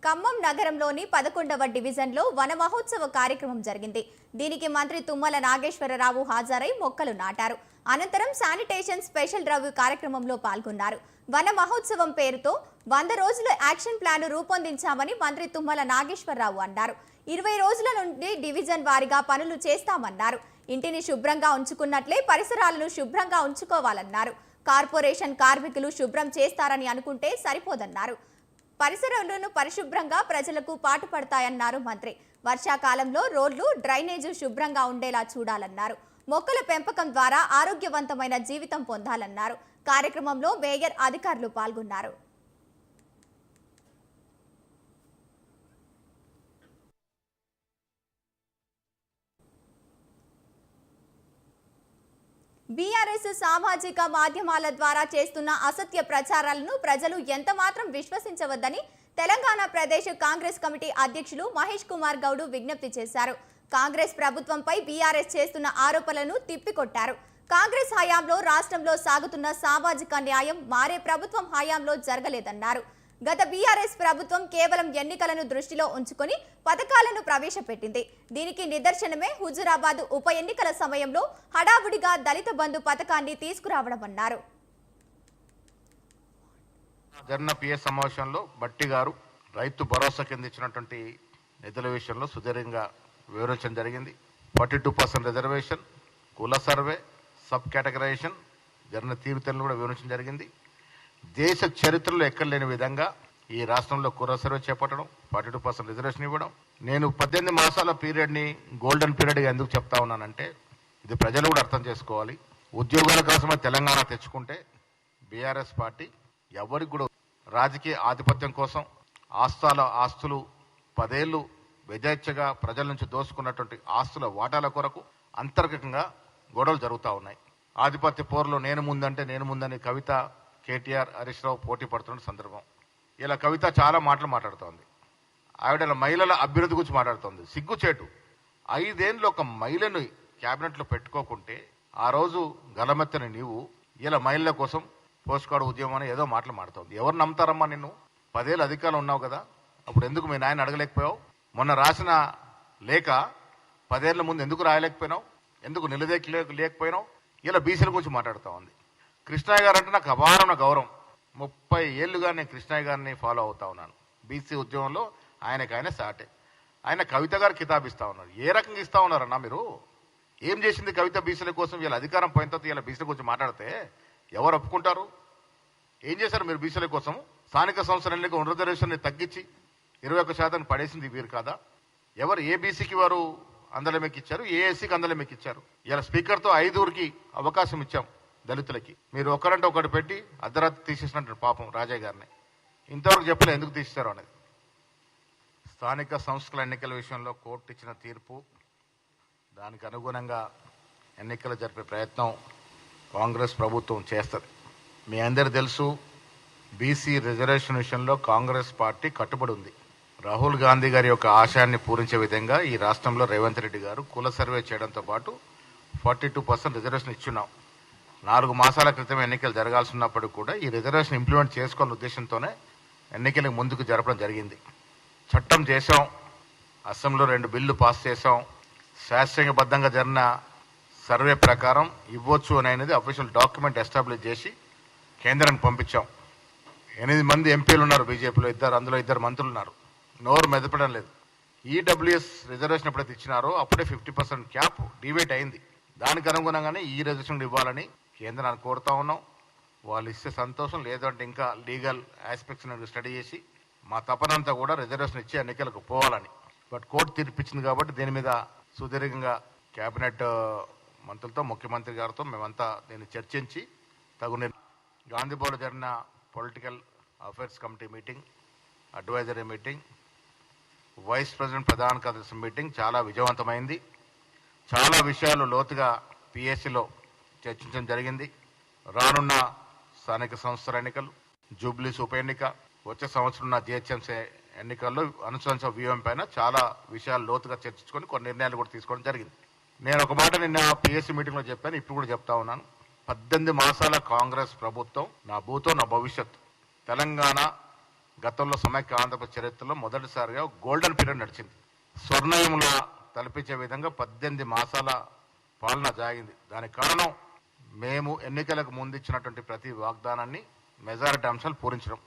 ఖమ్మం నగరంలోని 11వ డివిజన్లో వన మహోత్సవ కార్యక్రమం జరిగింది. దీనికి మంత్రి తుమ్మల నాగేశ్వరరావు హాజరై మొక్కలు నాటారు. అనంతరం శానిటేషన్ స్పెషల్ డ్రైవ్ కార్యక్రమంలో పాల్గొన్నారు. వన మహోత్సవం పేరుతో 100 రోజుల యాక్షన్ ప్లాన్ రూపొందించామని మంత్రి తుమ్మల నాగేశ్వరరావు అన్నారు. 20 రోజుల నుండి డివిజన్ వారీగా పనులు చేస్తామన్నారు. ఇంటిని శుభ్రంగా ఉంచుకున్నట్లే పరిసరాలను శుభ్రంగా ఉంచుకోవాలన్నారు. కార్పొరేషన్ కార్మికులు శుభ్రం చేస్తారని అనుకుంటే సరిపోదన్నారు. పరిసరాలను పరిశుభ్రంగా ప్రజలకు పాటుపడతాయన్నారు మంత్రి. వర్షాకాలంలో రోడ్లు డ్రైనేజీ శుభ్రంగా ఉండేలా చూడాలన్నారు. మొక్కల పెంపకం ద్వారా ఆరోగ్యవంతమైన జీవితం పొందాలన్నారు. కార్యక్రమంలో మేయర్ అధికారులు పాల్గొన్నారు. బీఆర్ఎస్ సామాజిక మాధ్యమాల ద్వారా చేస్తున్న అసత్య ప్రచారాలను ప్రజలు ఎంతమాత్రం విశ్వసించవద్దని తెలంగాణ ప్రదేశ్ కాంగ్రెస్ కమిటీ అధ్యక్షులు మహేష్ కుమార్ గౌడ్ విజ్ఞప్తి చేశారు. కాంగ్రెస్ ప్రభుత్వంపై బీఆర్ఎస్ చేస్తున్న ఆరోపణలను తిప్పికొట్టారు. కాంగ్రెస్ హయాంలో రాష్ట్రంలో సాగుతున్న సామాజిక న్యాయం మారే ప్రభుత్వం హయాంలో జరగలేదన్నారు. గత బీఆర్ఎస్ ప్రభుత్వం కేవలం ఎన్నికలను దృష్టిలో ఉంచుకొని పథకాలను ప్రవేశపెట్టింది. దీనికి నిదర్శనమే హుజురాబాద్ ఉప ఎన్నికల సమయంలో హడావుడిగా దళిత బంధు పథకాన్ని తీసుకురావడమన్నారు. జరిగిన పిఎస్ సమావేశంలో బట్టి గారు రైతు భరోసా కింద ఇచ్చినటువంటి నిధుల విషయంలో సుదీర్ఘంగా వివరించడం జరిగింది. 42% రిజర్వేషన్, కుల సర్వే, సబ్ కేటగరైజేషన్ జరిగిన తీరుతెన్నులు కూడా వివరించడం జరిగింది. దేశ చరిత్రలో ఎక్కడ లేని విధంగా ఈ రాష్ట్రంలో కుల సర్వే చేపట్టడం, 42% రిజర్వేషన్ ఇవ్వడం. నేను 18 మాసాల పీరియడ్ని గోల్డెన్ పీరియడ్గా ఎందుకు చెప్తా ఉన్నానంటే ఇది ప్రజలు కూడా అర్థం చేసుకోవాలి. ఉద్యోగాల కోసమే తెలంగాణ తెచ్చుకుంటే బీఆర్ఎస్ పార్టీ ఎవరికి కూడా రాజకీయ ఆధిపత్యం కోసం ఆస్తులు 10 ఏళ్ళు విజేచ్ఛగా ప్రజల నుంచి దోసుకున్నటువంటి ఆస్తుల వాటాల కొరకు అంతర్గతంగా గొడవలు జరుగుతూ ఉన్నాయి. ఆధిపత్య పోరులో నేను ముందని కవిత, కేటీఆర్, హరీష్ రావు పోటీ పడుతున్న సందర్భం. ఇలా కవిత చాలా మాటలు మాట్లాడుతోంది. ఆవిడ మహిళల అభ్యున్నతి గురించి మాట్లాడుతోంది. సిగ్గుచేటు. 5 ఏళ్ళు ఒక మహిళను క్యాబినెట్లో పెట్టుకోకుంటే ఆ రోజు గలమెత్తని నీవు ఇలా మహిళల కోసం పోస్ట్కార్డు ఉద్యమం అని ఏదో మాటలు మాడుతోంది. ఎవరు నమ్ముతారమ్మా నిన్ను? 10 ఏళ్ళు అధికారంలో ఉన్నావు కదా, అప్పుడు ఎందుకు మీ నాయన అడగలేకపోయావు? మొన్న రాసిన లేఖ 10 ఏళ్ల ముందు ఎందుకు రాయలేకపోయినావు? ఎందుకు నిలదీయలేకపోయినావు? ఇలా బీసీల గురించి మాట్లాడుతూ ఉంది. కృష్ణయ్య గారు అంటే నాకు అపారమైన గౌరవం. 30 ఏళ్ళుగా నేను కృష్ణయ్య గారిని ఫాలో అవుతా ఉన్నాను. బీసీ ఉద్యమంలో ఆయన సాటే. ఆయన కవిత గారు కితాబ్ ఇస్తా ఉన్నారు. ఏ రకంగా ఇస్తా ఉన్నారన్నా మీరు? ఏం చేసింది కవిత బీసీల కోసం? వీళ్ళ అధికారం పోయిన తర్వాత ఇలా బీసీల గురించి మాట్లాడితే ఎవరు ఒప్పుకుంటారు? ఏం చేశారు మీరు బీసీల కోసం? స్థానిక సంస్థల ఎన్నిక రిజర్వేషన్ని తగ్గించి 21% పడేసింది వీరు కాదా? ఎవరు ఏ బీసీకి వారు అందలమెక్కిచ్చారు, ఏ ఎస్సీకి అందలమెక్కిచ్చారు? ఇలా స్పీకర్తో 5 అవకాశం ఇచ్చాం దళితులకి. మీరు ఒకరంటే ఒకటి పెట్టి అర్ధరాత్రి తీసేసినట్టు పాపం రాజయ్య గారిని. ఇంతవరకు చెప్పలే ఎందుకు తీసేశారు అనేది. స్థానిక సంస్థల ఎన్నికల విషయంలో కోర్టు ఇచ్చిన తీర్పు, దానికి అనుగుణంగా ఎన్నికలు జరిపే ప్రయత్నం కాంగ్రెస్ ప్రభుత్వం చేస్తుంది. మీ అందరు తెలుసు, బీసీ రిజర్వేషన్ విషయంలో కాంగ్రెస్ పార్టీ కట్టుబడి ఉంది. రాహుల్ గాంధీ గారి యొక్క ఆశయాన్ని పూరించే విధంగా ఈ రాష్ట్రంలో రేవంత్ రెడ్డి గారు కుల సర్వే చేయడంతో పాటు 42% రిజర్వేషన్ ఇచ్చున్నాం. 4 మాసాల క్రితం ఎన్నికలు జరగాల్సి ఉన్నప్పటికీ కూడా ఈ రిజర్వేషన్ ఇంప్లిమెంట్ చేసుకోవాలనే ఉద్దేశంతోనే ఎన్నికలకు ముందుకు జరపడం జరిగింది. చట్టం చేసాం, అసెంబ్లీలో 2 బిల్లు పాస్ చేసాం. శాస్త్రీయబద్ధంగా జరిగిన సర్వే ప్రకారం ఇవ్వచ్చు అనేది అఫీషియల్ డాక్యుమెంట్ ఎస్టాబ్లిష్ చేసి కేంద్రానికి పంపించాం. 8 మంది ఎంపీలు ఉన్నారు బీజేపీలో, అందులో 2 మంత్రులు ఉన్నారు. నోరు మెదపడం లేదు. ఈడబ్ల్యూఎస్ రిజర్వేషన్ ఎప్పుడైతే ఇచ్చినారో అప్పుడే 50% క్యాప్ డివేట్ అయింది. దానికి అనుగుణంగానే ఈ రిజర్వేషన్ ఇవ్వాలని కేంద్రాన్ని కోరుతా ఉన్నాం. వాళ్ళు ఇస్తే సంతోషం, లేదంటే ఇంకా లీగల్ ఆస్పెక్ట్స్ స్టడీ చేసి మా తపనంతా కూడా రిజర్వేషన్ ఇచ్చి ఎన్నికలకు పోవాలని. బట్ కోర్టు తీర్పిచ్చింది కాబట్టి దీని మీద సుదీర్ఘంగా కేబినెట్ మంత్రులతో, ముఖ్యమంత్రి గారితో మేమంతా దీన్ని చర్చించి గాంధీభవన్లో జరిగిన political affairs committee meeting, advisory meeting, vice president ప్రధాన కార్యదర్శి మీటింగ్ చాలా విజయవంతమైంది. చాలా విషయాలు లోతుగా పిఎస్సిలో చర్చించడం జరిగింది. రానున్న స్థానిక సంస్థల ఎన్నికలు, జూబ్లీస్ ఉప ఎన్నిక, వచ్చే సంవత్సరం ఉన్న జిహెచ్ఎంసీ ఎన్నికల్లో అనుసరించిన వ్యూహం పైన చాలా విషయాలు లోతుగా చర్చించుకొని కొన్ని నిర్ణయాలు కూడా తీసుకోవడం జరిగింది. నేను ఒక మాట నిన్న పిఎస్సి మీటింగ్లో చెప్పాను, ఇప్పుడు కూడా చెప్తా ఉన్నాను. 18 మాసాల కాంగ్రెస్ ప్రభుత్వం నా భూతో నా భవిష్యత్. తెలంగాణ గతంలో సమైక్య ఆంధ్రప్రదేశ్ చరిత్రలో మొదటిసారిగా గోల్డెన్ పీరియడ్ నడిచింది. స్వర్ణయుముల తలపించే విధంగా 18 మాసాల పాలన సాగింది. దానికి కారణం మేము ఎన్నికలకు ముందు ఇచ్చినటువంటి ప్రతి వాగ్దానాన్ని మెజారిటీ అంశాలు పూరించడం.